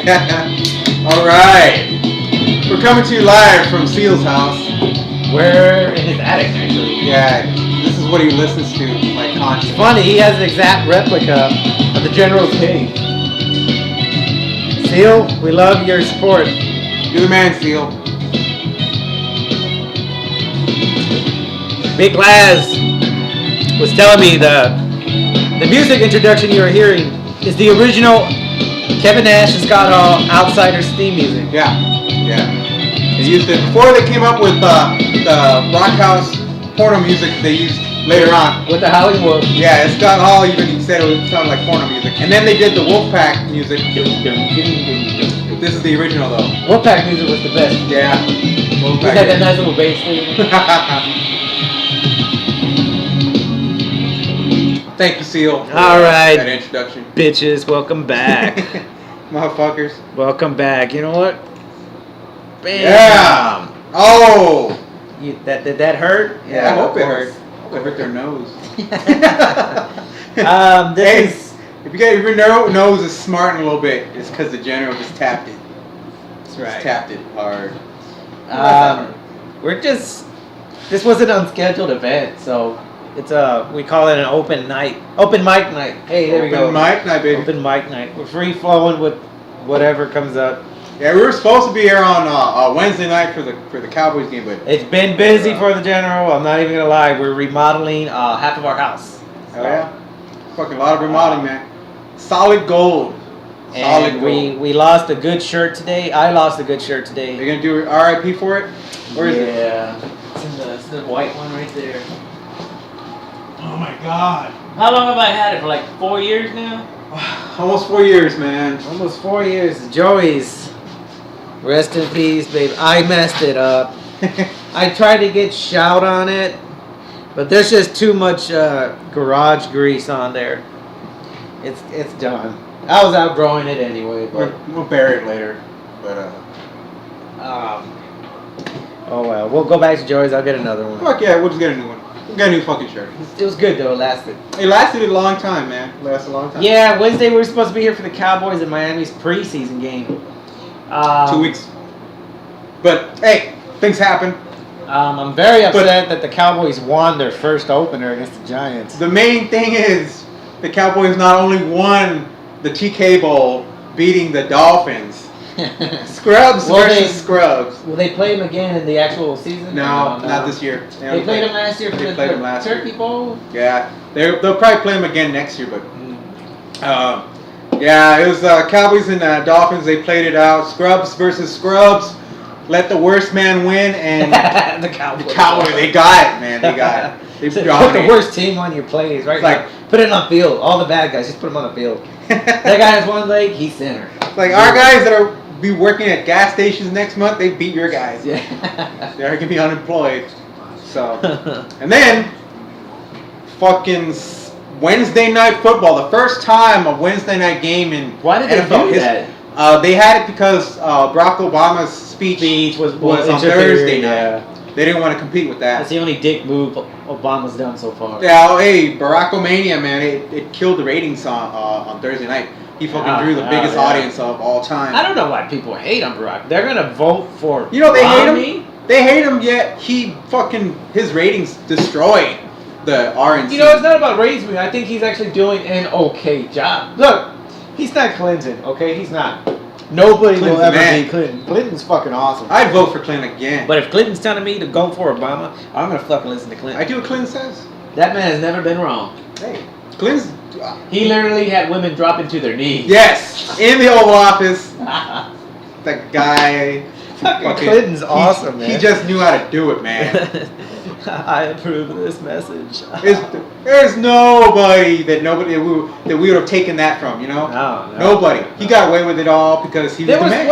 All right. We're coming to you live from Seal's house. We're in his attic, actually. Yeah, this is what he listens to, like, constantly. Funny, he has an exact replica of the General's cave. Seal, we love your support. You're the man, Seal. BigLaz was telling me the music introduction you are hearing is the original Kevin Nash and Scott Hall Outsiders theme music. Yeah. They used it before they came up with the rock house porno music they used later on. With the Hollywood. Yeah, Scott Hall even said it sounded like porno music. And then they did the Wolfpack music. This is the original though. Wolfpack music was the best. Yeah. It had that nice little bass thing. Thank you, Seal. All right. That introduction. Bitches, welcome back. Motherfuckers. Welcome back. You know what? Bam. Yeah. Oh. Did that hurt? Yeah, I hope it hurt. I hope it hurt their nose. If your nose is smarting a little bit, it's because the General just tapped it. That's right. Just tapped it hard. This was an unscheduled event, so it's we call it an open mic night. Hey, there we go. Open mic night, baby. Open mic night. We're free flowing with whatever comes up. Yeah, we were supposed to be here on Wednesday night for the Cowboys game, but it's been busy for the General. I'm not even gonna lie. We're remodeling half of our house. So, yeah, fucking a lot of remodeling, man. Solid gold. And we lost a good shirt today. I lost a good shirt today. You're gonna do RIP for it? Where is it? Yeah, it's the white one right there. Oh my God. How long have I had it? For like 4 years now? Almost 4 years, man. Almost 4 years. Joey's. Rest in peace, babe. I messed it up. I tried to get shout on it, but there's just too much garage grease on there. It's done. I was outgrowing it anyway, but we'll bury it later. But oh well. We'll go back to Joey's. I'll get another one. Fuck yeah, we'll just get a new one. We'll get a new fucking shirt. It was good though. It lasted. It lasted a long time, man. It lasted a long time. Yeah, Wednesday we were supposed to be here for the Cowboys and Miami's preseason game. 2 weeks. But hey, things happen. I'm very upset that the Cowboys won their first opener against the Giants. The main thing is the Cowboys not only won the TK Bowl, beating the Dolphins. Scrubs versus Scrubs. Will they play them again in the actual season? No, not this year. They played them last year for the Turkey Bowl? Yeah, they'll probably play them again next year, but yeah, it was Cowboys and Dolphins. They played it out. Scrubs versus Scrubs. Let the worst man win, and the Cowboys. They got it, man. They got it. They put the worst team on your plays, right? Like, put it on field. All the bad guys, just put them on the field. That guy has one leg, he's center. Like our guys that are be working at gas stations next month, they beat your guys. Yeah. They're gonna be unemployed. So, and then fucking Wednesday night football, the first time a Wednesday night game in Why did NFL they do that? They had it because Barack Obama's speech was on Thursday night. Yeah. They didn't want to compete with that. That's the only dick move Obama's done so far. Yeah, hey, Barack-omania, man, it killed the ratings on Thursday night. He fucking drew the biggest audience of all time. I don't know why people hate on Barack. They're gonna vote for they hate him. They hate him, yet his ratings destroyed the RNC. You know, it's not about ratings. I think he's actually doing an okay job. Look, he's not Clinton, okay? He's not. Nobody will ever be Clinton. Clinton's fucking awesome. I'd vote for Clinton again. But if Clinton's telling me to go for Obama, I'm gonna fucking listen to Clinton. I do what Clinton says. That man has never been wrong. Hey, Clinton's... He literally had women dropping to their knees. Yes, in the Oval Office. That guy... Fucking Clinton's awesome, man. He just knew how to do it, man. I approve of this message. There's nobody that we would have taken that from, you know? No. Nobody. He got away with it all because he was the man.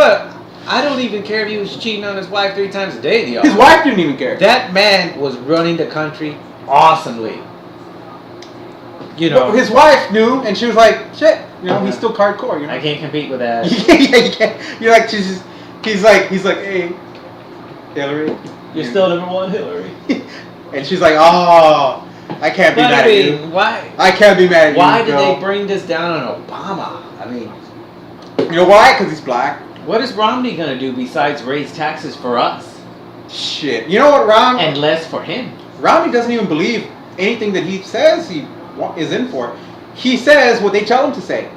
I don't even care if he was cheating on his wife 3 times a day. His wife didn't even care. That man was running the country awesomely. You know, but his wife knew, and she was like, "Shit, you know, he's still hardcore." You know, I can't compete with that. Yeah, you can't. You're like, he's like, hey, Hillary, you're still number 1, Hillary. And she's like, "Oh, I can't be mad at you. Why? I can't be mad at you." Why did they bring this down on Obama? I mean, You know why? Because he's black. What is Romney gonna do besides raise taxes for us? Shit. You know what, Romney? And less for him. Romney doesn't even believe anything that he says he is in for. He says what they tell him to say.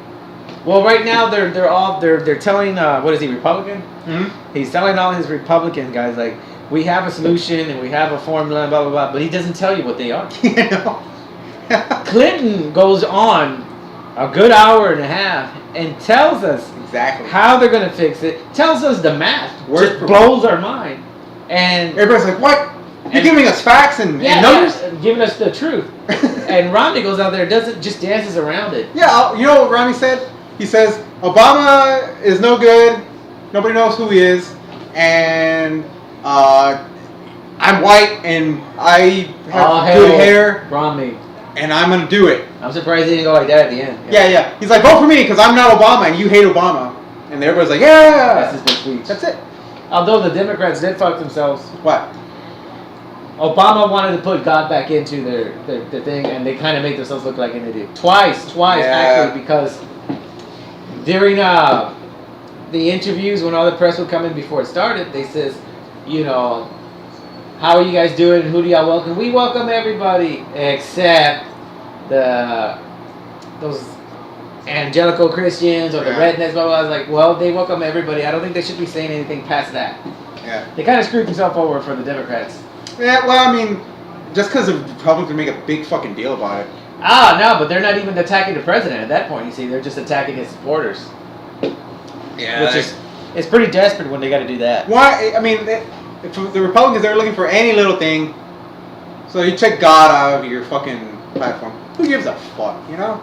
Well, right now they're telling what is he, Republican? Mm-hmm. He's telling all his Republican guys like, we have a solution and we have a formula, blah blah blah, but he doesn't tell you what they are. You know? Clinton goes on a good hour and a half and tells us Exactly how they're gonna fix it. Tells us the math, Word just blows our mind, and everybody's like, "What? You're giving us facts and numbers?" Yeah, giving us the truth. And Romney goes out there, doesn't just dances around it. Yeah, you know what Romney said? He says Obama is no good. Nobody knows who he is, and I'm white and I have good hair, Romney. and I'm gonna do it. I'm surprised he didn't go like that at the end. Yeah. He's like, vote for me because I'm not Obama and you hate Obama, and everybody's like, yeah. That's his big speech. That's it. Although the Democrats did fuck themselves. What? Obama wanted to put God back into their thing, and they kind of made themselves look like an idiot. Twice actually, because during the interviews when all the press would come in before it started, they says, you know, how are you guys doing? Who do y'all welcome? We welcome everybody except those evangelical Christians or the rednecks. Blah, blah, blah. I was like, well, they welcome everybody. I don't think they should be saying anything past that. Yeah. They kind of screwed themselves over for the Democrats. Yeah. Well, I mean, just because the Republicans make a big fucking deal about it. No, but they're not even attacking the president at that point. You see, they're just attacking his supporters. Yeah. Which is, it's pretty desperate when they got to do that. Why? I mean, if the Republicans, they're looking for any little thing. So you check God out of your fucking platform. Who gives a fuck, you know?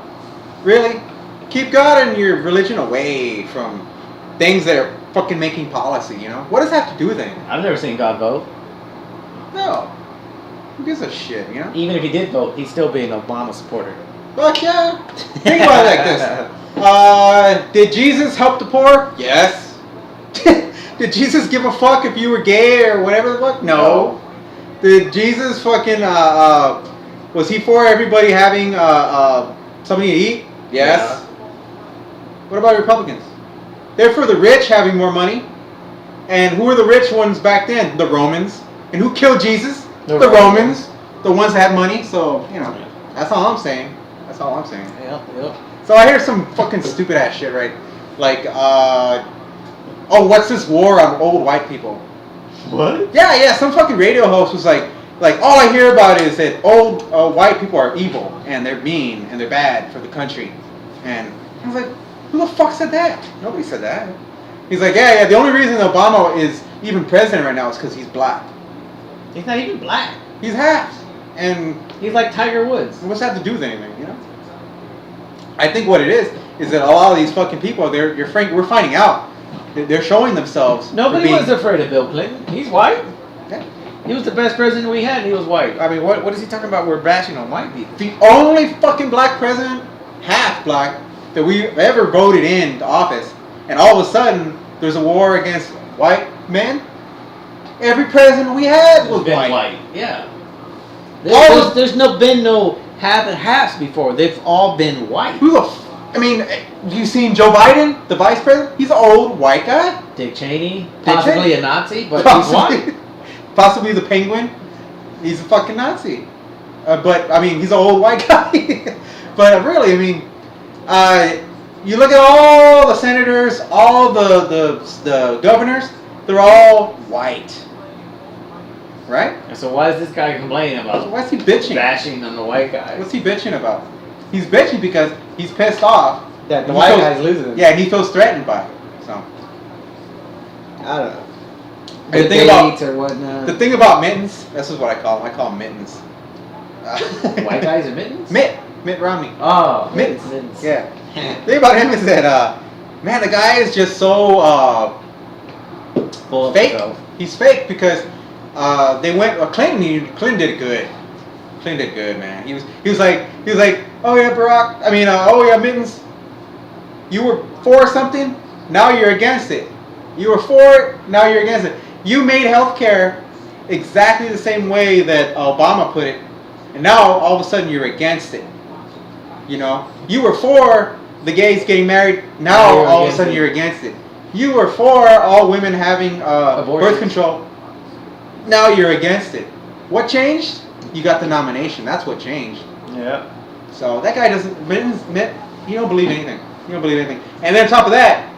Really? Keep God and your religion away from things that are fucking making policy, you know? What does that have to do with anything? I've never seen God vote. No. Who gives a shit, you know? Even if he did vote, he'd still be an Obama supporter. Fuck yeah. Think about it like this. Did Jesus help the poor? Yes. Did Jesus give a fuck if you were gay or whatever the fuck? No. Did Jesus fucking, was he for everybody having something to eat? Yes. Yeah. What about Republicans? They're for the rich having more money. And who were the rich ones back then? The Romans. And who killed Jesus? The Romans. The ones that had money. So, you know, that's all I'm saying. That's all I'm saying. Yep. So I hear some fucking stupid ass shit, right? Like, oh, what's this war on old white people? What? Yeah. Some fucking radio host was like all I hear about is that old white people are evil and they're mean and they're bad for the country. And I was like, who the fuck said that? Nobody said that. He's like, yeah. The only reason Obama is even president right now is because he's black. He's not even black. He's half. And he's like Tiger Woods. What's that have to do with anything, you know? I think what it is that a lot of these fucking people, we're finding out. They're showing themselves. Nobody was afraid of Bill Clinton. He's white. Yeah. He was the best president we had, and he was white. I mean, what is he talking about? We're bashing on white people. The only fucking black president, half black, that we ever voted into office, and all of a sudden there's a war against white men. Every president we had was white. Yeah. There's been no half and halves before. They've all been white. I mean, you seen Joe Biden, the vice president? He's an old white guy. Dick Cheney, possibly a Nazi, but possibly, he's white. Possibly the Penguin. He's a fucking Nazi. But I mean, he's an old white guy. But really, I mean, you look at all the senators, all the governors. They're all white. Right? And so why is this guy complaining about? Why is he bitching? Bashing on the white guy. What's he bitching about? He's bitching because he's pissed off that the white guy's losing. Yeah, and he feels threatened by it. So I don't know. The thing about mittens, this is what I call them. I call them mittens. White guys are mittens? Mitt Romney. Oh, mittens. Yeah. The thing about him is that man, the guy is just so fake. He's fake because they went. Clinton did it good. Clinton did good, man. He was like, oh yeah, Barack. I mean, oh yeah, Mittens. You were for something, now you're against it. You were for it, now you're against it. You made healthcare exactly the same way that Obama put it, and now all of a sudden you're against it. You know, you were for the gays getting married. Now all of a sudden you're against it. You were for all women having birth control. Now you're against it. What changed? You got the nomination. That's what changed. Yeah. So that guy doesn't. He don't believe anything. He don't believe anything. And then on top of that,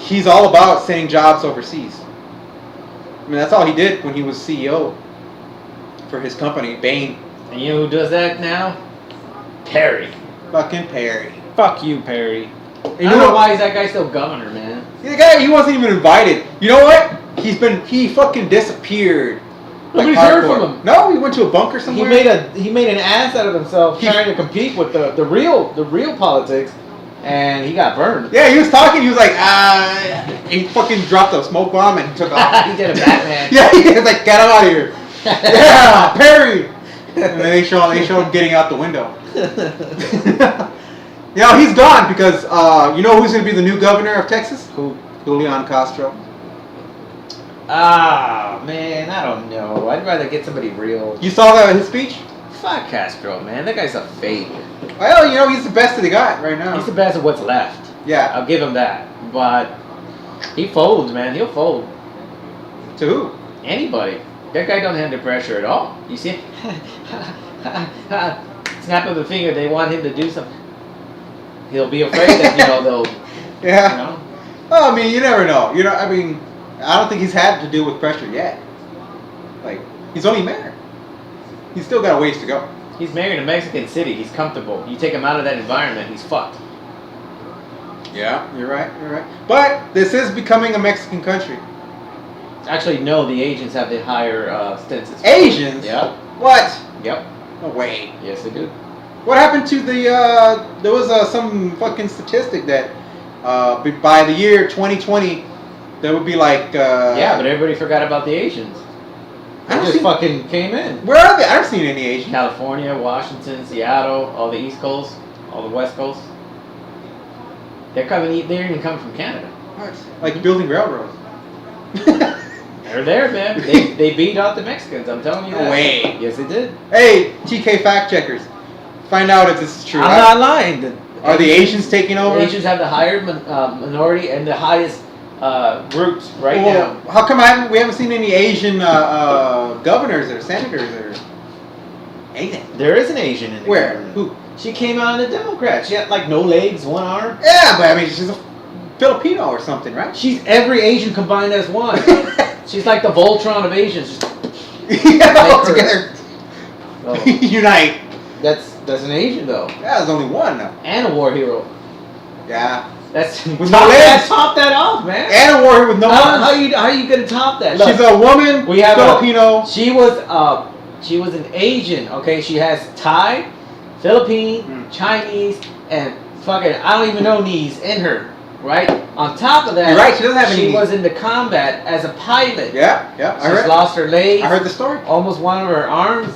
he's all about sending jobs overseas. I mean, that's all he did when he was CEO for his company, Bain. And you know who does that now? Perry. Fucking Perry. Fuck you, Perry. And I don't know why is that guy still governor, man. The guy, he wasn't even invited. You know what? He fucking disappeared. Nobody's heard from him. No, he went to a bunker somewhere. He made an ass out of himself trying to compete with the real politics, and he got burned. Yeah, he was talking. He was like, he fucking dropped a smoke bomb and took off. He did a Batman. Yeah, he was like, get out of here. Yeah, Perry. And then they show him getting out the window. Yeah, he's gone because you know who's going to be the new governor of Texas? Who? Julian Castro. Ah, man, I don't know. I'd rather get somebody real. You saw his speech? Fuck Castro, man. That guy's a fake. Well, you know, he's the best that they got right now. He's the best of what's left. Yeah. I'll give him that. But he folds, man. He'll fold. To who? Anybody. That guy don't handle pressure at all. You see? Snap of the finger, they want him to do something. He'll be afraid that, they'll... Yeah. You know? Well, I mean, you never know. You know, I mean, I don't think he's had to deal with pressure yet. Like, he's only mayor. He's still got a ways to go. He's mayor in a Mexican city. He's comfortable. You take him out of that environment, he's fucked. Yeah, you're right. But this is becoming a Mexican country. Actually, no, the Asians have the higher census. Asians? Yeah. What? Yep. No way. Yes, they do. What happened to the, there was some fucking statistic that by the year 2020, there would be like... yeah, but everybody forgot about the Asians. They just fucking came in. Where are they? I haven't seen any Asians. California, Washington, Seattle, all the East Coast, all the West Coast. They're even coming from Canada. What? Like building railroads. They're there, man. They beat out the Mexicans. I'm telling you that. No way. Yes, they did. Hey, TK fact checkers, find out if this is true. I'm not lying. Are the Asians taking over? The Asians have the higher minority and the highest groups right now. How come we haven't seen any Asian governors or senators or anything? There is an Asian in the Where? government. Who? She came out in the Democrat. She had like no legs, one arm. Yeah, but I mean, she's a Filipino or something, right? She's every Asian combined as one. She's like the Voltron of Asians. Yeah, all together. Oh. Unite. That's an Asian though. Yeah, there's only one though. And a war hero. Yeah. That's with no legs. Top that off, man. And a war hero with no arms. How you gonna top that? Look, she's a woman. We have Filipino. She was an Asian. Okay, she has Thai, Philippine, Chinese, and fucking I don't even know knees in her. Right? On top of that, you're right, she doesn't have any. She was into combat as a pilot. Yeah. She's lost her legs. I heard the story. Almost one of her arms,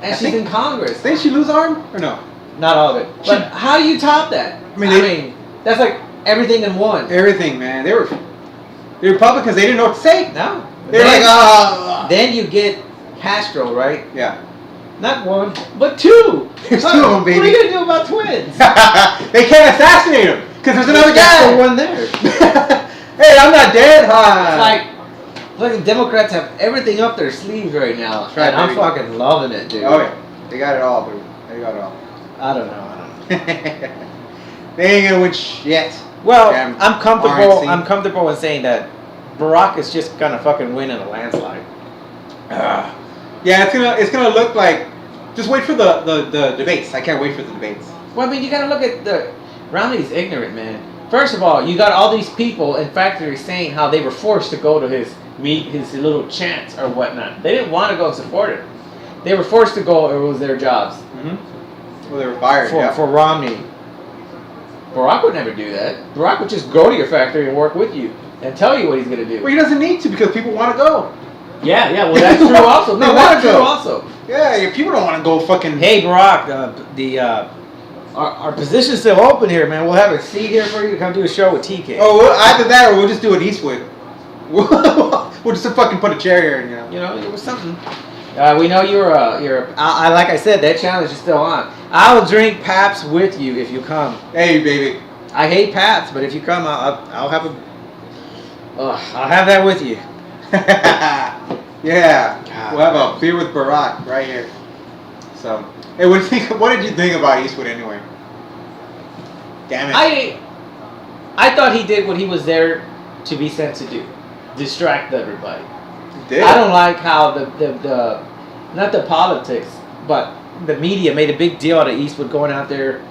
and she's in Congress. Didn't she lose arm or no? Not all of it. But how do you top that? I mean, that's like everything in one. Everything, man. The Republicans, they didn't know what to say. No. They're like, Then you get Castro, right? Yeah. Not one, but two. There's two of them, baby. What are you gonna do about twins? They can't assassinate him because there's another guy. There's one there. Hey, I'm not dead, It's like the Democrats have everything up their sleeves right now, and I'm fucking loving it, dude. Oh yeah, they got it all, dude. They got it all. I don't know. They ain't gonna win shit. Well, Damn I'm comfortable. RNC. I'm comfortable in saying that Barack is just gonna fucking win in a landslide. Yeah, it's gonna look like. Just wait for the debates. I can't wait for the debates. Well, I mean, you gotta look at Romney's ignorant, man. First of all, you got all these people in factories saying how they were forced to go to his little chants or whatnot. They didn't want to go and support it. They were forced to go, or it was their jobs. Mm-hmm. Well, they were fired for Romney. Barack would never do that. Barack would just go to your factory and work with you and tell you what he's gonna do. Well, he doesn't need to because people want to go. Yeah, well, that's true also. No, that's true also. Yeah, people don't want to go fucking... Hey, Barack, our position's still open here, man. We'll have a seat here for you to come do a show with TK. Oh, either that or we'll just do it Eastwood. We'll just fucking put a chair here, You know, it was something. We know I like I said, that challenge is still on. I'll drink Paps with you if you come. Hey, baby. I hate Paps, but if you come, I'll have I'll have that with you. Yeah. God, we'll have a beer with Barack right here. So, hey, what did you think about Eastwood anyway? Damn it. I thought he did what he was there to be sent to do. Distract everybody. He did. I don't like how the not the politics, but the media made a big deal out of Eastwood going out there,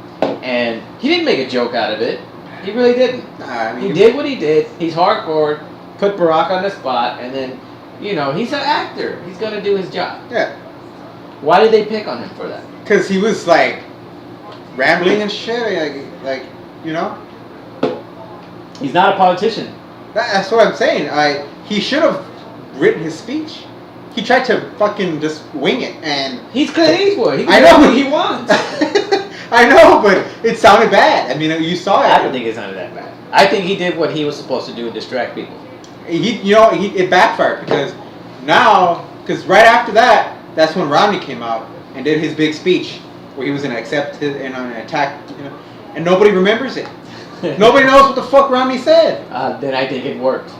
and he didn't make a joke out of it. He really didn't. I mean, He did what he did. He's hardcore, put Barack on the spot, and then, he's an actor. He's going to do his job. Yeah. Why did they pick on him for that? Because he was like rambling and shit. Like. He's not a politician. That's what I'm saying. He should have written his speech. He tried to fucking just wing it, and he's Clint Eastwood. He I can do know what he wants. I know, but it sounded bad. I mean, you saw it. I don't think it sounded that bad. I think he did what he was supposed to do and distract people. It backfired because right after that, that's when Romney came out and did his big speech where he was going to accept and attack, and nobody remembers it. Nobody knows what the fuck Romney said. Then I think it worked,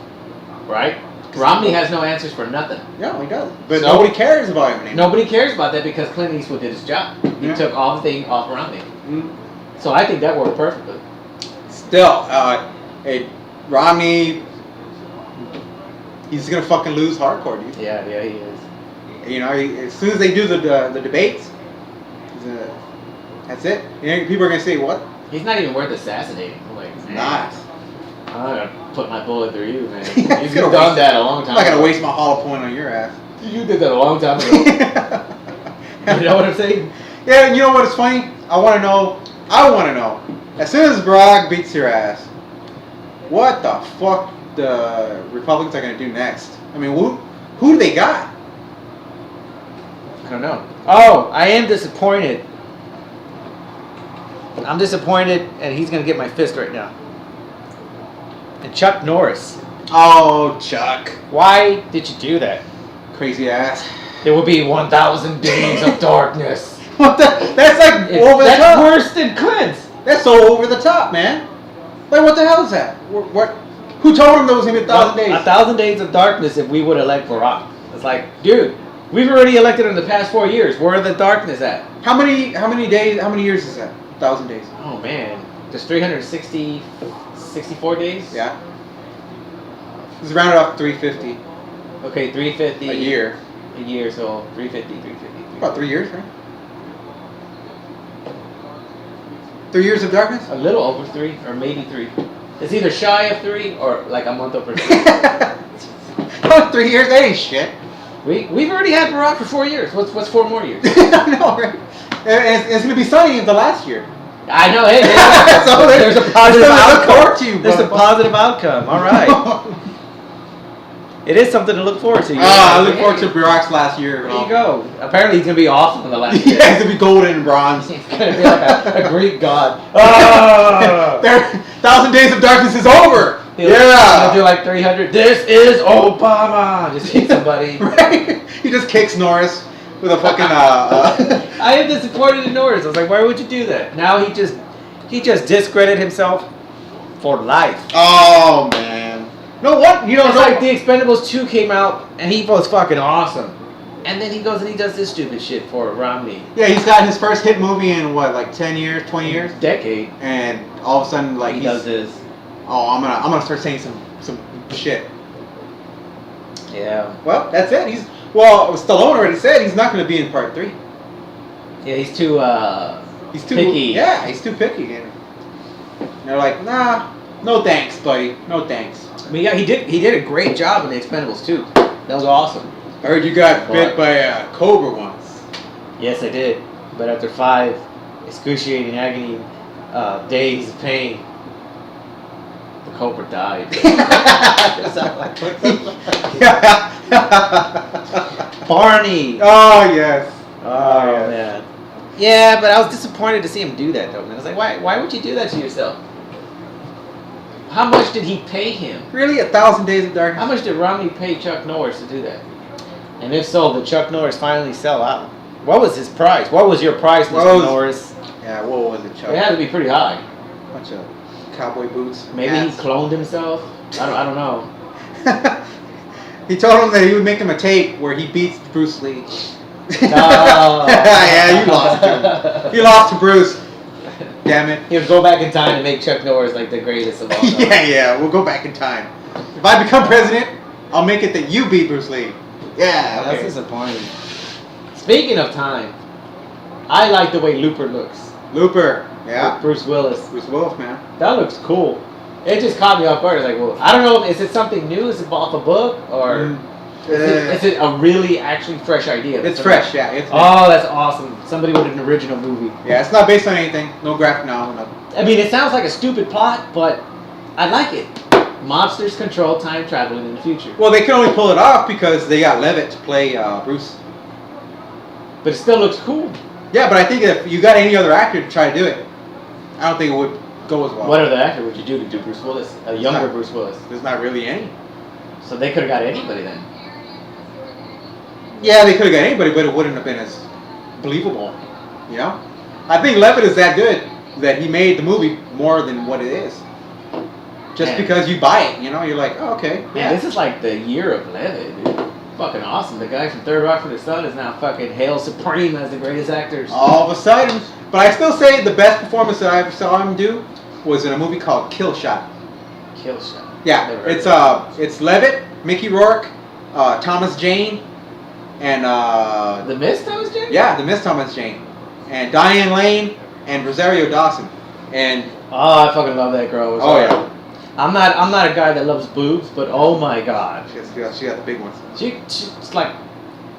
right? Romney has no answers for nothing. No, he doesn't. But nobody cares about him anymore. Nobody cares about that because Clint Eastwood did his job. He took all the thing off Romney. Mm-hmm. So I think that worked perfectly. Still, Romney, he's gonna fucking lose hardcore, dude. Yeah, he is. As soon as they do the debates, that's it. People are gonna say what? He's not even worth assassinating. Not. I'm not gonna put my bullet through you, man. You've done that a long time ago. I'm not gonna waste my hollow point on your ass. You did that a long time ago. You know what I'm saying? Yeah, you know what is funny? I want to know. As soon as Barack beats your ass, what the fuck the Republicans are gonna do next? I mean, who do they got? I don't know. Oh, I am disappointed. I'm disappointed, and he's gonna get my fist right now. And Chuck Norris. Oh, Chuck. Why did you do that? Crazy ass. There will be 1,000 days of darkness. What the? That's like over the top. That's worse than Clint's. That's so over the top, man. Like, what the hell is that? What? Who told him there was gonna be 1,000 days? 1,000 days of darkness if we would elect Barack. It's like, dude, we've already elected in the past 4 years. Where are the darkness at? How many days? How many years is that? 1,000 days. Oh man, there's 64 days. Yeah. Let's round it off 350. Okay, 350. A year. A year, so 350. About 3 years, right? 3 years of darkness? A little over 3, or maybe 3. It's either shy of 3 or like a month over 3. 3 years? That ain't shit. We've already had Barack for 4 years. What's 4 more years? I know, right? And it's gonna be sunny in the last year. I know. Hey, so there's a positive outcome. There's a positive outcome. All right. It is something to look forward to. I look forward to Barack's last year. There you go. Apparently he's going to be awesome in the last year. Yeah, he's going to be golden and bronze. He's going to be like a Greek god. 1,000 days of darkness is over. He'll do like 300. This is Obama. Just hit somebody. Right? He just kicks Norris with a fucking... I am disappointed in Norris. I was like, why would you do that? Now he just discredited himself for life. Oh, man. No, what? It's like The Expendables 2 came out, and he was fucking awesome. And then he goes and he does this stupid shit for Romney. Yeah, he's got his first hit movie in, what, like 10 years, 20 years? Decade. And all of a sudden, like, he does this. Oh, I'm gonna start saying some shit. Yeah. Well, that's it. Stallone already said he's not gonna be in part 3. Yeah, he's too picky. Yeah, he's too picky. And they're like, nah, no thanks, buddy. No thanks. I mean, yeah, he did a great job in The Expendables too. That was awesome. I heard you got bit by a cobra once. Yes, I did. But after 5 excruciating agony days of pain, the cobra died. Barney. Oh yes. Oh yes. Man. Yeah, but I was disappointed to see him do that though, man. I was like, why would you do that to yourself? How much did he pay him? Really, 1,000 Days of Darkness? How much did Romney pay Chuck Norris to do that? And if so, did Chuck Norris finally sell out? What was his price? What was your price, Mr. Norris? Yeah, what was it, Chuck? It had to be pretty high. Bunch of cowboy boots. Maybe he cloned himself. I don't know. He told him that he would make him a tape where he beats Bruce Lee. Oh. Yeah, you lost to him. You lost to Bruce. Damn it. He would go back in time and make Chuck Norris like the greatest of all time. Yeah, we'll go back in time. If I become president, I'll make it that you beat Bruce Lee. Yeah, okay. That's disappointing. Speaking of time, I like the way Looper looks. Looper, yeah. With Bruce Willis. Bruce Willis, man. That looks cool. It just caught me off guard. It's like, well, I don't know. Is it something new? Is it off a book or is it a really actually fresh idea? It's fresh, yeah. That's awesome. Somebody with an original movie. Yeah, it's not based on anything. No graphic novel. No. I mean, it sounds like a stupid plot, but I like it. Mobsters control time traveling in the future. Well, they can only pull it off because they got Levitt to play Bruce. But it still looks cool. Yeah, but I think if you got any other actor to try to do it, I don't think it would go as well. What other actor would you do to do Bruce Willis? A younger Bruce Willis? There's not really any. So they could have got anybody then. Yeah, they could have got anybody, but it wouldn't have been as believable. You know? I think Levitt is that good that he made the movie more than what it is. Just because you buy it, you know? You're like, oh, okay. Man, this is like the year of Levitt, dude. Fucking awesome. The guy from Third Rock from the Sun is now fucking hailed supreme as the greatest actors. All of a sudden. But I still say the best performance that I ever saw him do was in a movie called Kill Shot. Kill Shot. Yeah, it's Levitt, Mickey Rourke, Thomas Jane, and The Miss Thomas Jane? Yeah, the Miss Thomas Jane, and Diane Lane and Rosario Dawson, and I fucking love that girl. Oh yeah. I'm not a guy that loves boobs, but oh my god. She got the big ones. She's like,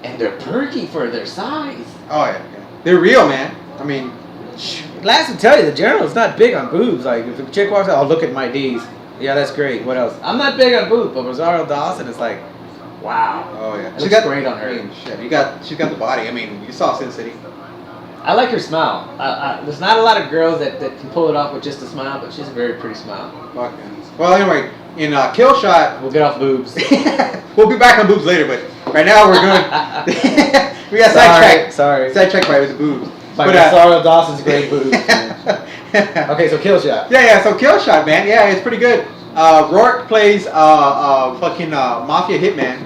and they're perky for their size. Oh yeah. They're real, man. I mean, Last to tell you, the General is not big on boobs. Like if a chick walks out, I'll look at my D's. Yeah, that's great. What else? I'm not big on boobs, but Rosario Dawson is like, wow. Oh yeah. She got great on her. I mean, shit, she's got the body. I mean, you saw Sin City. I like her smile. There's not a lot of girls that can pull it off with just a smile, but she's a very pretty smile. Fuck yeah. Well, anyway, in Kill Shot, we'll get off boobs. We'll be back on boobs later, but right now we're going. We got sidetracked. Sidetracked by the boobs. By Rosario Dawson's great boobs. Okay, so Kill Shot. Yeah. So Kill Shot, man. Yeah, it's pretty good. Rourke plays fucking mafia hitman,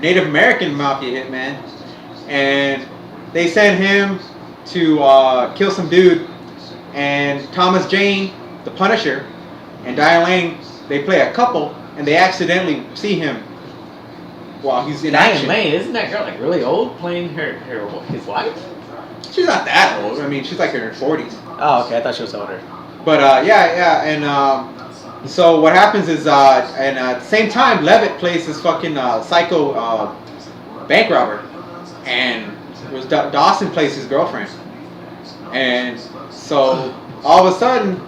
Native American mafia hitman, and they send him to kill some dude, and Thomas Jane, the Punisher, and Diane Lane, they play a couple, and they accidentally see him while he's in action. Diane Lane, isn't that girl like really old playing his wife? She's not that old. I mean, she's like in her 40s. Oh, okay. I thought she was older. But yeah, and so what happens is, and at the same time, Levitt plays this fucking psycho bank robber, and Dawson plays his girlfriend, and so all of a sudden,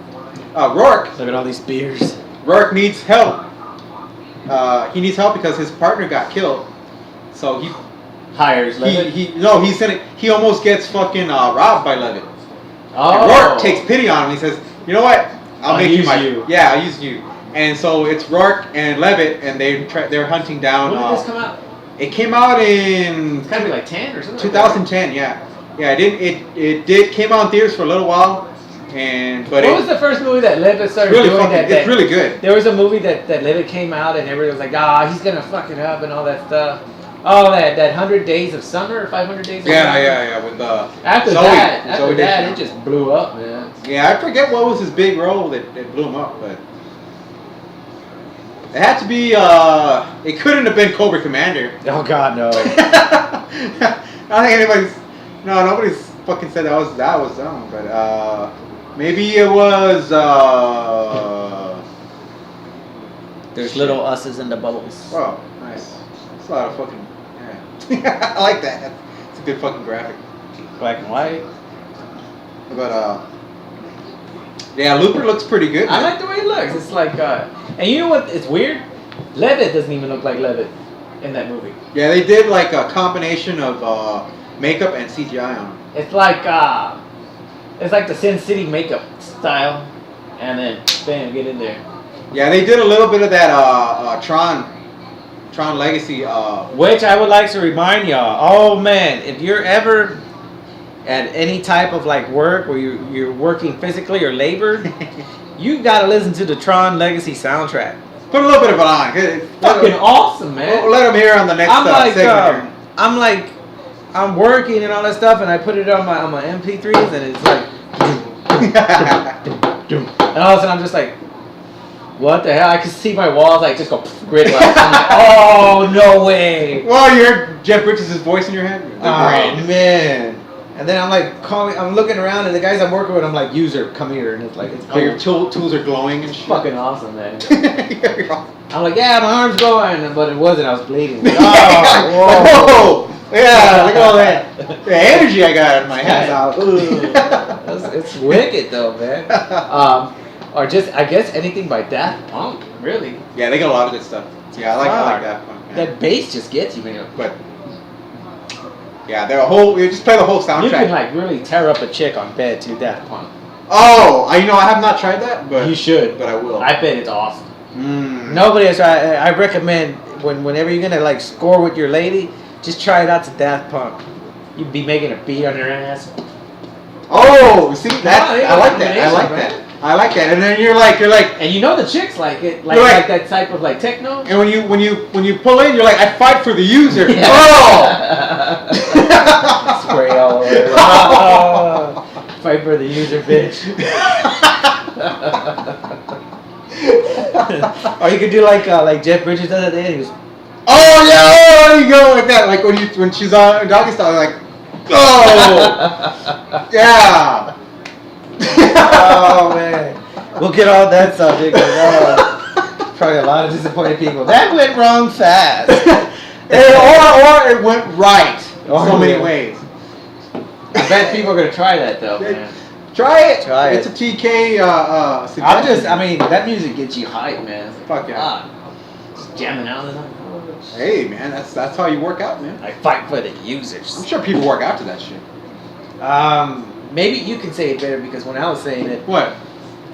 Rourke. Look at all these beers. Rourke needs help. He needs help because his partner got killed, so he hires Levitt. He almost gets fucking robbed by Levitt. Oh. And Rourke takes pity on him. He says, "You know what? I'll make you my Yeah, I'll use you." And so it's Rourke and Levitt, and they're hunting down. When did this come out? It came out in. It's gotta be like 10 or something. 2010, like yeah. It came out in theaters for a little while. But what was the first movie that Levitt started doing? It's really good. There was a movie that Levitt came out and everybody was like, he's gonna fuck it up and all that stuff. Oh, that 100 Days of Summer or 500 Days of Summer? Yeah. With after Zoe. that, it just blew up, man. Yeah, I forget what was his big role that blew him up, but it had to be. It couldn't have been Cobra Commander. Oh God, no. I don't think nobody's fucking said that was dumb, but maybe it was. There's little us's in the bubbles. Oh, nice. It's a lot of fucking. Yeah. I like that. It's a good fucking graphic. Black and white. But yeah, Looper looks pretty good. I like the way it looks. It's like, and you know what? It's weird. Levitt doesn't even look like Levitt in that movie. Yeah, they did like a combination of makeup and CGI on him. It's like the Sin City makeup style, and then bam, get in there. Yeah, they did a little bit of that Tron Tron Legacy. Which I would like to remind y'all. Oh man, if you're ever at any type of like work where you're working physically or labor, you gotta listen to the Tron Legacy soundtrack. Put a little bit of it on. It's fucking awesome, man. Let them hear on the next segment here. I'm working and all that stuff, and I put it on my MP3s, and it's like, and all of a sudden I'm just like, what the hell? I can see my walls like just go grid lights. I'm like, oh no way! Well, you heard Jeff Bridges' voice in your head. Oh man! And then I'm like I'm looking around, and the guys I'm working with, I'm like, user, come here, and it's like, it's cool. Your tools are glowing and shit. Fucking awesome, man. I'm like, yeah, my arm's glowing, but it wasn't. I was bleeding. Like, oh, whoa. Yeah, look at all that the energy I got in my head. It's wicked though, man. Or just I guess anything by Daft Punk, really. Yeah, they got a lot of good stuff. Yeah, I like Daft Punk. Man. That bass just gets you, man. But yeah, you just play the whole soundtrack. You can like really tear up a chick on bed to Daft Punk. Oh, I have not tried that, but you should. But I will. I bet it's awesome. Nobody has tried. I recommend whenever you're gonna like score with your lady. Just try it out to Daft Punk. You'd be making a bee on your ass. Oh, see that? I like that. I like that. I like that. And then you're like, and you know the chicks like it, like that type of like techno. And when you pull in, you're like, I fight for the user. Yeah. Oh! Spray all over. Oh, fight for the user, bitch. Or you could do like Jeff Bridges does at the end. He goes, oh yeah, oh, you go like that, like when she's on doggy style, like, oh, yeah. Oh man, we'll get on that subject. Probably a lot of disappointed people. That went wrong fast. or it went right. So many ways. I bet people are gonna try that though, man. Try it. It's a TK suggestion. I mean, that music gets you hyped, man. Fuck yeah. Just jamming out and hey man, that's how you work out, man. I fight for the users. I'm sure people work out to that shit. Maybe you can say it better because when I was saying it, what?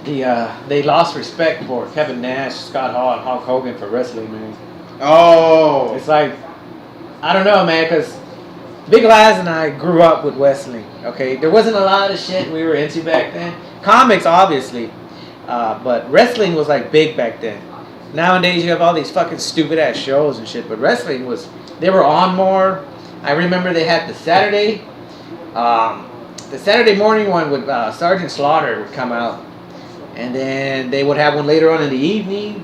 They lost respect for Kevin Nash, Scott Hall, and Hulk Hogan for wrestling, man. Oh. It's like, I don't know, man, because BigLaz and I grew up with wrestling. Okay, there wasn't a lot of shit we were into back then. Comics, obviously, but wrestling was like big back then. Nowadays, you have all these fucking stupid ass shows and shit, but wrestling they were on more. I remember they had the Saturday morning one with Sergeant Slaughter would come out, and then they would have one later on in the evening.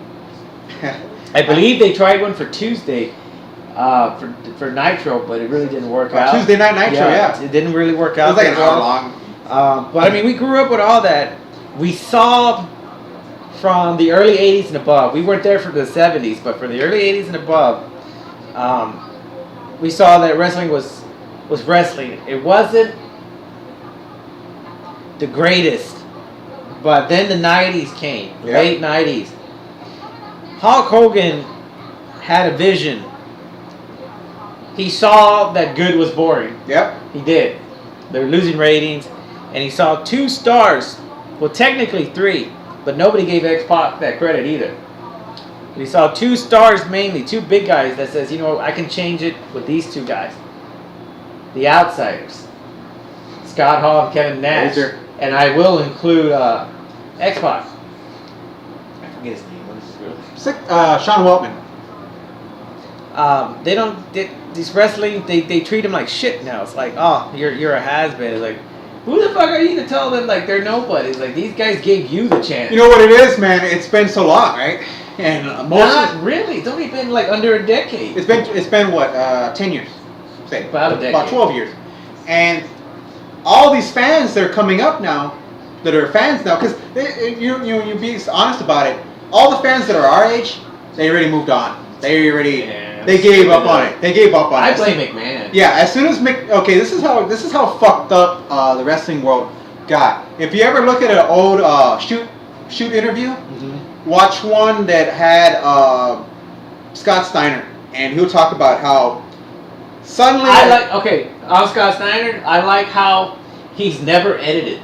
I believe they tried one for Tuesday, for Nitro, but it really didn't work out. Tuesday night Nitro, yeah. It didn't really work out. It was like an hour long. But I mean, we grew up with all that. We saw from the early 80s and above. We weren't there for the 70s, but for the early 80s and above, we saw that wrestling was wrestling. It wasn't the greatest, but then the 90s came, the late 90s. Hulk Hogan had a vision. He saw that good was boring. Yep. He did. They were losing ratings, and he saw 2 stars, well technically 3, but nobody gave X-Pac that credit either. But he saw 2 stars mainly, 2 big guys that says, you know, I can change it with these 2 guys. The outsiders. Scott Hall and Kevin Nash. And I will include X-Pac. I forget his name. What is his real name? Sean Weltman. These wrestling, they treat him like shit now. It's like, oh, you're a has-been. It's like, who the fuck are you to tell them like they're nobodies? Like, these guys gave you the chance. You know what it is, man? It's been so long, right? And not really. It's only been like under a decade. It's been what, 10 years? Say about a decade. About 12 years. And all these fans that are coming up now, that are fans now, because you be honest about it. All the fans that are our age, they already moved on. They already they gave up on it. They gave up on it. I blame McMahon. Yeah, as soon as this is how fucked up the wrestling world got. If you ever look at an old shoot interview, watch one that had Scott Steiner, and he'll talk about how suddenly on Scott Steiner, I like how he's never edited.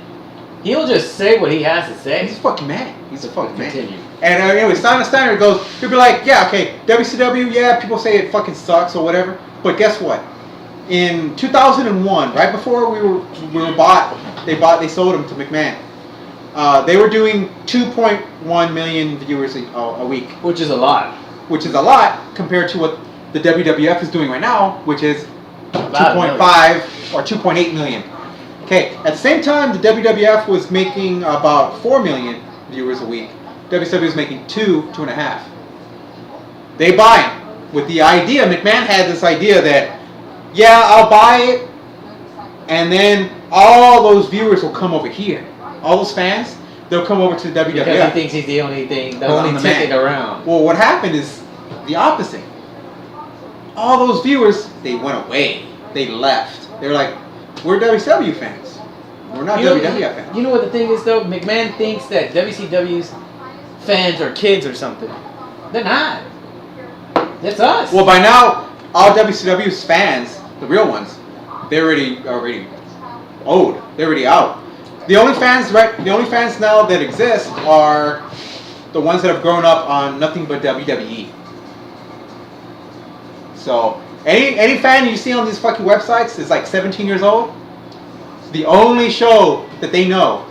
He'll just say what he has to say. He's a fucking man. He's a fucking man. Continue. And anyway, Steiner goes, he'll be like, yeah, okay, WCW, yeah, people say it fucking sucks or whatever, but guess what? In 2001, right before we were bought, they sold them to McMahon. They were doing 2.1 million viewers a week, which is a lot. Which is a lot compared to what the WWF is doing right now, which is 2.5 or 2.8 million. Okay, at the same time, the WWF was making about 4 million viewers a week. WCW was making 2.5. They buy it with the idea. McMahon had this idea that, yeah, I'll buy it, and then all those viewers will come over here. All those fans, they'll come over to the WWF. Because he thinks he's the only thing, the only ticket around. Well, what happened is the opposite. All those viewers, they went away. They left. They were like, we're WCW fans. We're not WWF fans. You know what the thing is, though? McMahon thinks that WCW's fans are kids or something. They're not. It's us. Well, by now, all WCW's fans, the real ones, they're already old. They're already out. The only fans now that exist are the ones that have grown up on nothing but WWE. So any fan you see on these fucking websites is like 17 years old. The only show that they know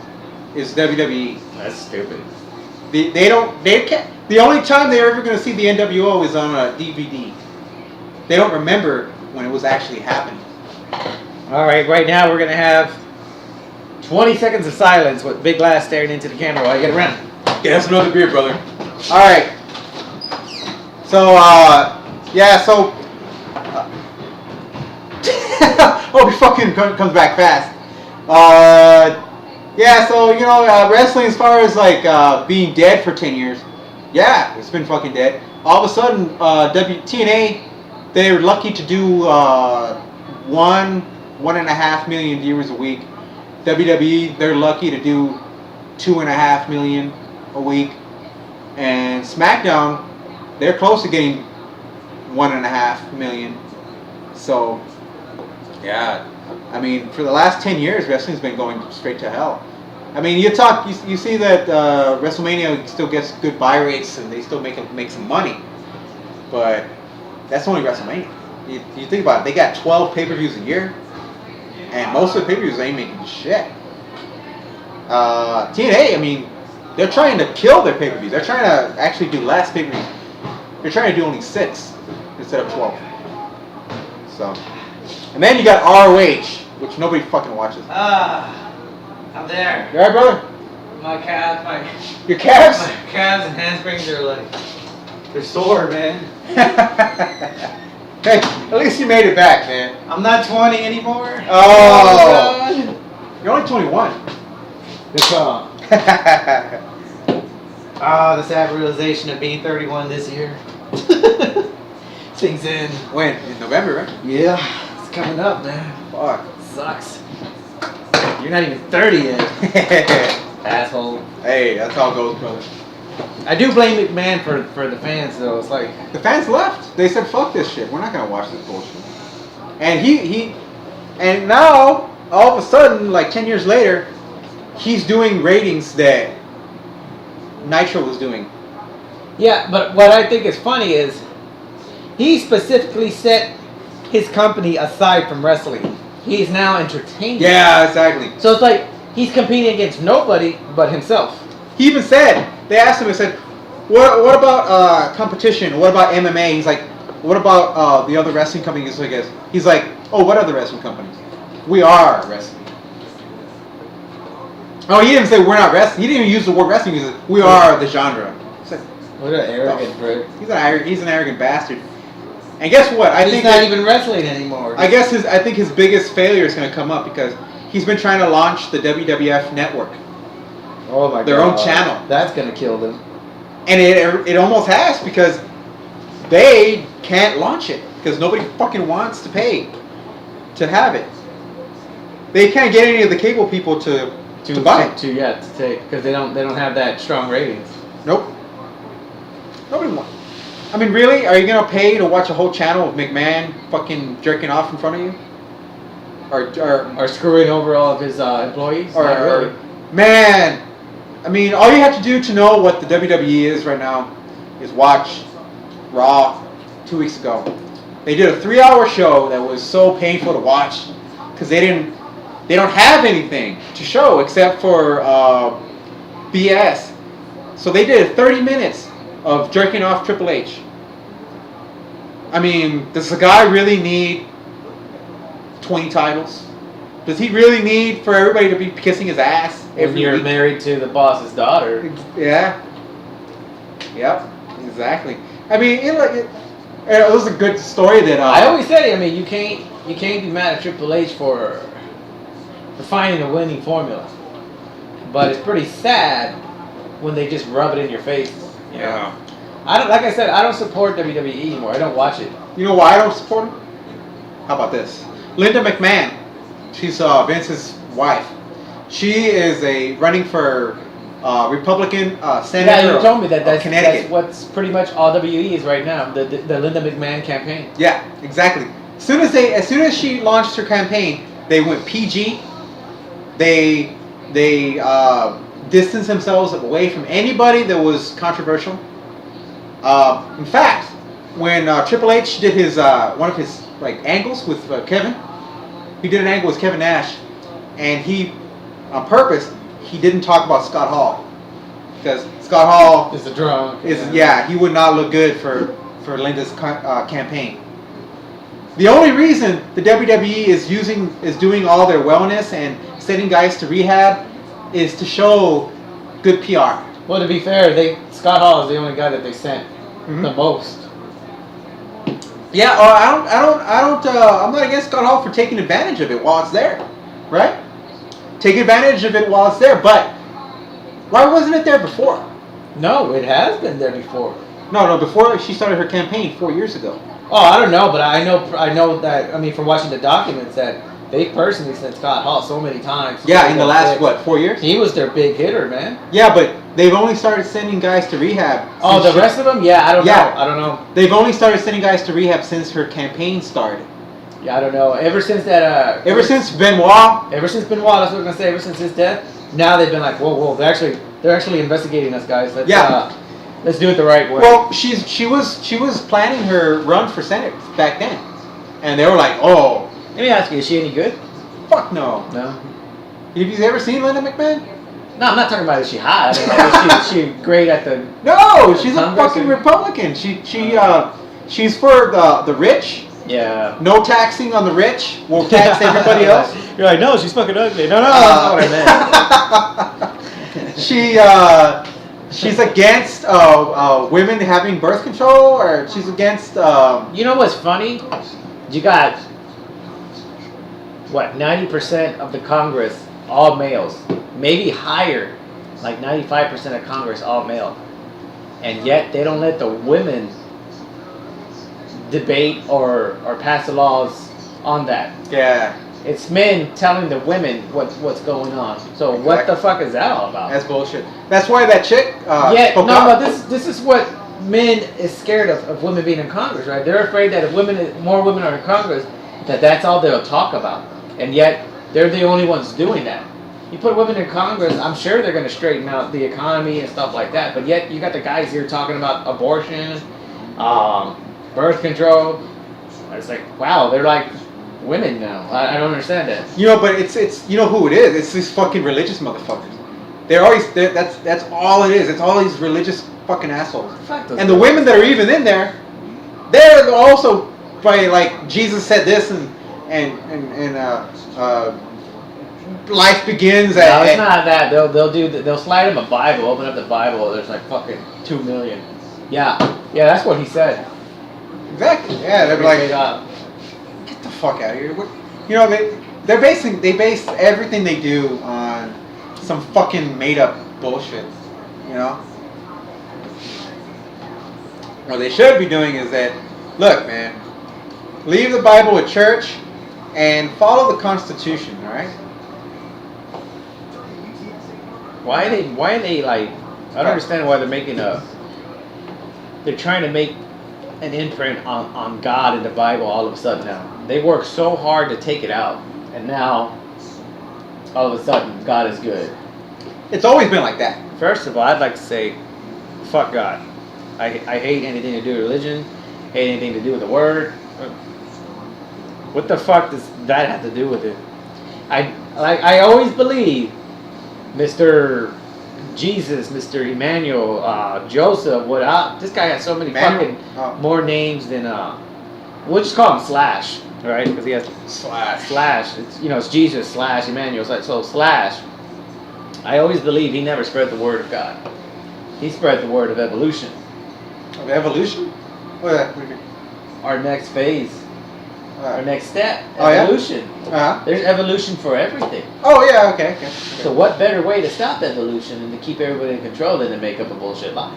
is WWE. That's stupid. They can't. The only time they're ever going to see the NWO is on a DVD. They don't remember when it was actually happening. All right, right now we're going to have 20 seconds of silence with BigLaz staring into the camera while you get around. Yeah, that's another beer, brother. All right. So, yeah, so... hope he fucking comes back fast. Yeah, so, you know, wrestling as far as, like, being dead for 10 years, yeah, it's been fucking dead. All of a sudden, TNA, they're lucky to do 1.5 million viewers a week. WWE, they're lucky to do 2.5 million a week. And SmackDown, they're close to getting 1.5 million. So, yeah, I mean, for the last 10 years, wrestling's been going straight to hell. I mean, you see that WrestleMania still gets good buy rates and they still make some money, but that's only WrestleMania. You think about it, they got 12 pay-per-views a year, and most of the pay-per-views ain't making shit. TNA, I mean, they're trying to kill their pay-per-views. They're trying to actually do less pay-per-views. They're trying to do only 6 instead of 12. So, and then you got ROH, which nobody fucking watches. I'm there. You alright, brother? My calves, Your calves? My calves and hamstrings are like, they're sore, man. Hey, at least you made it back, man. I'm not 20 anymore. Oh. You're only 21. Good call. The sad realization of being 31 this year. Things in. When? In November, right? Yeah, it's coming up, man. Fuck. Sucks. You're not even 30 yet. Asshole. Hey, that's how it goes, brother. I do blame McMahon for the fans, though. It's like... The fans left. They said, fuck this shit. We're not going to watch this bullshit. And and now, all of a sudden, like 10 years later, he's doing ratings that Nitro was doing. Yeah, but what I think is funny is he specifically set his company aside from wrestling. He's now entertainment. Yeah, exactly. So it's like he's competing against nobody but himself. He even said, they asked him, they said, what about competition? What about MMA? He's like, what about the other wrestling companies? He's like, oh, what other wrestling companies? We are wrestling. Oh, he didn't say we're not wrestling. He didn't even use the word wrestling. He said, we are the genre. It's like, what an arrogant prick. He's an arrogant bastard. And guess what? He's not even wrestling anymore. I think his biggest failure is going to come up because he's been trying to launch the WWF network. Oh my god. Their own channel. That's going to kill them. And it almost has because they can't launch it because nobody fucking wants to pay to have it. They can't get any of the cable people to buy it. To take because they don't have that strong ratings. Nope. Nobody wants. I mean, really? Are you gonna pay to watch a whole channel of McMahon fucking jerking off in front of you? Or screwing over all of his employees? Or man, I mean, all you have to do to know what the WWE is right now is watch Raw 2 weeks ago. They did a 3-hour show that was so painful to watch because they don't have anything to show except for BS. So they did 30 minutes of jerking off Triple H. I mean, does the guy really need 20 titles? Does he really need for everybody to be kissing his ass When you're week? married to the boss's daughter. Yeah. Yep. Exactly. I mean, it was a good story that. I always say, I mean, you can't be mad at Triple H for finding a winning formula, but it's pretty sad when they just rub it in your face. You know? Yeah. Like I said, I don't support WWE anymore. I don't watch it. You know why I don't support him? How about this? Linda McMahon. She's Vince's wife. She is running for Republican senator. Yeah, you told me that's Connecticut. That's what's pretty much all WWE is right now. The Linda McMahon campaign. Yeah, exactly. As soon as she launched her campaign, they went PG. They distanced themselves away from anybody that was controversial. In fact, when Triple H did his one of his angles with Kevin, he did an angle with Kevin Nash, and he, on purpose, he didn't talk about Scott Hall because Scott Hall Is a drunk. he would not look good for Linda's campaign. The only reason the WWE is doing all their wellness and sending guys to rehab is to show good PR. Well, to be fair, Scott Hall is the only guy that they sent the most. Yeah, I'm not against Scott Hall for taking advantage of it while it's there, right? Take advantage of it while it's there, but why wasn't it there before? No, it has been there before. No, before she started her campaign 4 years ago. Oh, I don't know, but I know that, I mean, from watching the documents, that they personally sent Scott Hall so many times. Yeah, in the last, 4 years? He was their big hitter, man. Yeah, but they've only started sending guys to rehab. Oh, the rest of them? Yeah, I don't know. They've only started sending guys to rehab since her campaign started. Yeah, I don't know. Ever since that... Since Benoit. Ever since Benoit, that's what I was going to say. Ever since his death, now they've been like, whoa, they're actually investigating us, guys. Let's do it the right way. Well, she was planning her run for Senate back then. And they were like, oh... Let me ask you, is she any good? Fuck no. No. Have you ever seen Linda McMahon? No, I'm not talking about is she hot. Is she great at the... No, she's a fucking Republican. She's for the rich. Yeah. No taxing on the rich. We'll tax everybody else. You're like, no, she's fucking ugly. No, that's not what I meant. She's against women having birth control, or she's against... You know what's funny? You got, 90% of the Congress, all males. Maybe higher, like 95% of Congress, all male. And yet they don't let the women debate or pass the laws on that. Yeah. It's men telling the women what's going on. So Exactly. What the fuck is that all about? That's bullshit. That's why that chick But this is what men is scared of women being in Congress, right? They're afraid that if more women are in Congress, that's all they'll talk about. And yet they're the only ones doing that. You put women in Congress, I'm sure they're going to straighten out the economy and stuff like that. But yet you got the guys here talking about abortion, birth control. It's like, wow, they're like women now. I don't understand that. But it's you know who it is? It's these fucking religious motherfuckers. That's all it is. It's all these religious fucking assholes. And the women that are even in there, they're also probably like Jesus said this and life begins at... No, it's not that. They'll slide him a Bible, open up the Bible, there's like fucking 2 million. Yeah, that's what he said. Exactly. Yeah, they're like, get the fuck out of here. They base everything they do on some fucking made up bullshit. What they should be doing is that, look, man, leave the Bible at church and follow the Constitution, all right? Why are they like? I don't understand why they're trying to make an imprint on God in the Bible all of a sudden now. They worked so hard to take it out, and now all of a sudden God is good. It's always been like that. First of all, I'd like to say, fuck God. I hate anything to do with religion, hate anything to do with the word. What the fuck does that have to do with it? I always believe Mr. Jesus, Mr. Emmanuel, Joseph, this guy has so many fucking more names than we'll just call him Slash, all right? Because he has Slash. It's it's Jesus slash Emmanuel. So Slash. I always believe he never spread the word of God. He spread the word of evolution. Of evolution? What? Our next phase. Our next step. Oh, Evolution. Yeah? Uh-huh. There's evolution for everything. Oh yeah. Okay. So what better way to stop evolution and to keep everybody in control than to make up a bullshit lie?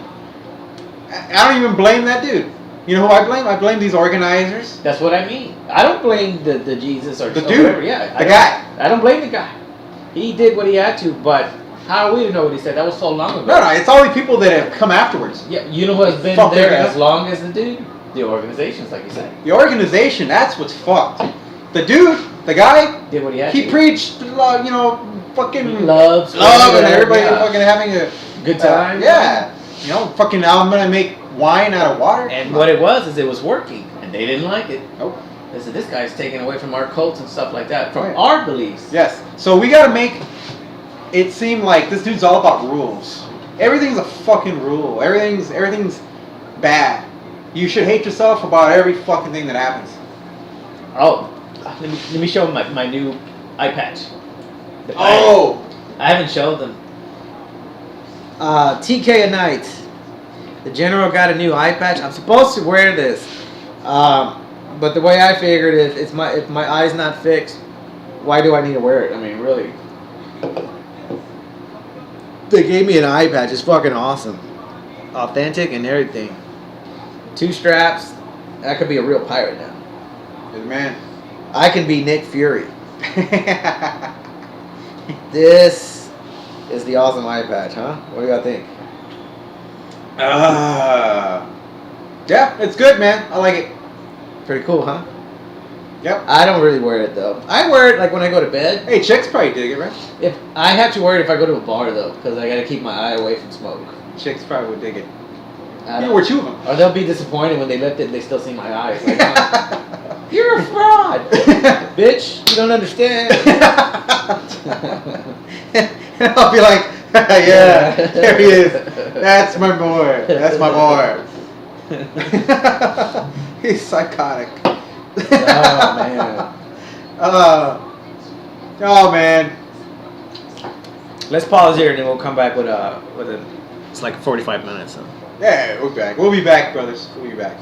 I don't even blame that dude. You know who I blame? I blame these organizers. That's what I mean. I don't blame the Jesus or the dude. Whatever. Yeah, the guy. I don't blame the guy. He did what he had to, but how are we to know what he said? That was so long ago. No, it's all the people that have come afterwards. Yeah, you know who has been there as long as the dude? The organizations, like you said. The organization, that's what's fucked. The dude, the guy, did what he had to. He preached, fucking love and everybody fucking having a good time. Fucking I'm gonna make wine out of water. And what it was working, and they didn't like it. Nope. They said this guy's taking away from our cults and stuff like that, from our beliefs. Yes. So we gotta make it seem like this dude's all about rules. Everything's a fucking rule. Everything's bad. You should hate yourself about every fucking thing that happens. Oh, let me show them my new eye patch. Oh! I haven't showed them. TK at night. The General got a new eye patch. I'm supposed to wear this, but the way I figured it, if my eye's not fixed, why do I need to wear it? I mean, really. They gave me an eye patch. It's fucking awesome, authentic and everything. 2 straps. I could be a real pirate now. Good man. I can be Nick Fury. This is the awesome eye patch, huh? What do you guys think? Yeah, it's good, man. I like it. Pretty cool, huh? Yep. I don't really wear it though. I wear it like when I go to bed. Hey, chicks probably dig it, right? If I have to wear it if I go to a bar though, because I got to keep my eye away from smoke. Chicks probably would dig it. You wear 2 of them. Or they'll be disappointed when they lift it and they still see my eyes. Like, you're a fraud, bitch. You don't understand. And I'll be like, yeah, there he is. That's my boy. That's my boy. He's psychotic. Oh man. Oh man. Let's pause here and then we'll come back with a. It's like 45 minutes. So. Yeah, we're back. We'll be back, brothers. We'll be back.